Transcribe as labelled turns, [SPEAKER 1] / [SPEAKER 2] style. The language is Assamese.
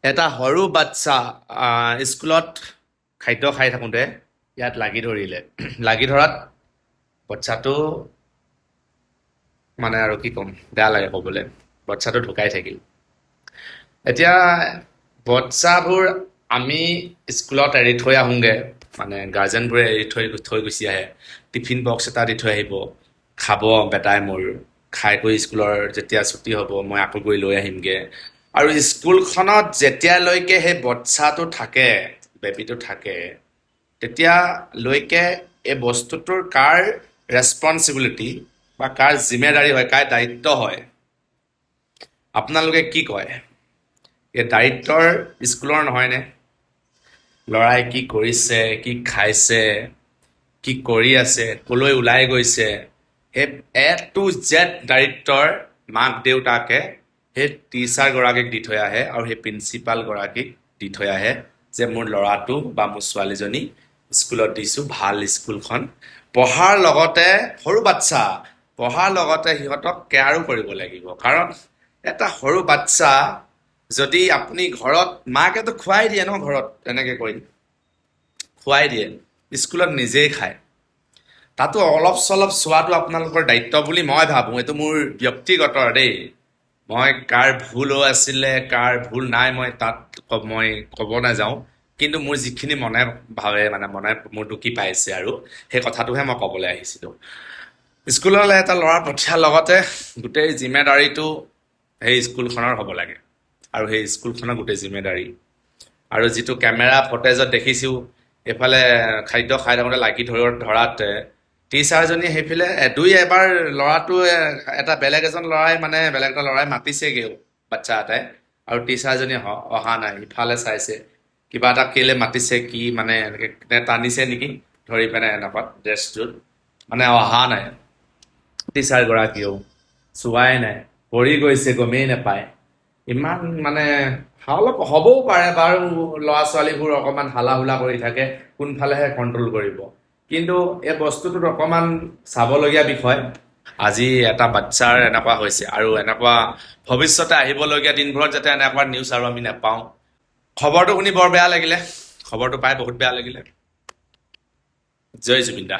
[SPEAKER 1] এটা সৰু বাচ্চা স্কুলত খাদ্য খাই থাকোঁতে ইয়াত লাগি ধৰিলে। লাগি ধৰাত বাচ্চাটো মানে আৰু কি ক'ম, বেয়া লাগে ক'বলৈ, বাচ্চাটো ঢুকাই থাকিল। এতিয়া বাচ্চাবোৰ আমি স্কুলত এৰি থৈ আহোঁগৈ, মানে গাৰ্জেনবোৰে এৰি থৈ থৈ গুচি আহে। টিফিন বক্স এটা দি থৈ আহিব, খাব বেটাই মোৰ, খাই কৰি স্কুলৰ যেতিয়া ছুটি হ'ব মই আকৌ গৈ লৈ আহিমগৈ। আৰু স্কুলখনত যেতিয়ালৈকে সেই বাচ্চাটো থাকে, বেবীটো থাকে, তেতিয়ালৈকে এই বস্তুটোৰ কাৰ ৰেছপনচিবিলিটি বা কাৰ জিম্মেদাৰী হয়, কাৰ দায়িত্ব হয়, আপোনালোকে কি কয়? এই দায়িত্বৰ স্কুলৰ নহয়নে? ল'ৰাই কি কৰিছে, কি খাইছে, কি কৰি আছে, ক'লৈ ওলাই গৈছে, সেই এ টু জেড দায়িত্বৰ মাক দেউতাকে সেই টিচাৰগৰাকীক দি থৈ আহে আৰু সেই প্ৰিন্সিপালগৰাকীক দি থৈ আহে যে মোৰ ল'ৰাটো বা মোৰ ছোৱালীজনী স্কুলত দিছোঁ, ভাল স্কুলখন, পঢ়াৰ লগতে সৰু বাচ্চা পঢ়াৰ লগতে সিহঁতক কেয়াৰো কৰিব লাগিব। কাৰণ এটা সৰু বাচ্চা যদি আপুনি ঘৰত, মাকেতো খুৱাই দিয়ে ন, ঘৰত এনেকৈ কৰি খুৱাই দিয়ে, স্কুলত নিজেই খায়, তাতো অলপ চলপ চোৱাটো আপোনালোকৰ দায়িত্ব বুলি মই ভাবোঁ। এইটো মোৰ ব্যক্তিগত দেই, মই কাৰ ভুল আছিলে কাৰ ভুল নাই মই তাত মই ক'ব নাযাওঁ, কিন্তু মোৰ যিখিনি মনে ভাবে, মানে মনে মোৰ দুখী পাইছে আৰু সেই কথাটোহে মই ক'বলৈ আহিছিলোঁ। স্কুললৈ এটা ল'ৰা পঠিওৱাৰ লগতে গোটেই জিম্মেদাৰীটো সেই স্কুলখনৰ হ'ব লাগে, আৰু সেই স্কুলখনৰ গোটেই জিম্মেদাৰী। আৰু যিটো কেমেৰা ফুটেজত দেখিছোঁ, এইফালে খাদ্য খাই থাকোঁতে লাগি ধৰাত টিচাৰজনীয়ে সেইফালে এবাৰ ল'ৰাটো এটা বেলেগ এটা ল'ৰাই মাতিছেগৈও, বাচ্চা এটাই, আৰু টিচাৰজনী অহা নাই, ইফালে চাইছে, কিবা এটা কেলে মাতিছে, কি মানে এনেকৈ টানিছে নেকি ধৰি পেলাই এনেকুৱা ড্ৰেছটোত, মানে অহা নাই। টিচাৰগৰাকীয়েও চোৱাই নাই, পৰি গৈছে গমেই নাপায়। ইমান মানে অলপ হ'বও পাৰে বাৰু, ল'ৰা ছোৱালীবোৰ অকণমান হালা হুলা কৰি থাকে, কোনফালেহে কণ্ট্ৰল কৰিব। কিন্তু এই বস্তুটোত অকণমান চাবলগীয়া বিষয়। আজি এটা বাচ্চাৰ এনেকুৱা হৈছে, আৰু এনেকুৱা ভৱিষ্যতে আহিবলগীয়া দিনবোৰত যাতে এনেকুৱা নিউজ আৰু আমি নাপাওঁ। খবৰটো শুনি বৰ বেয়া লাগিলে, খবৰটো পাই বহুত বেয়া লাগিলে। জয় জুবিন দা।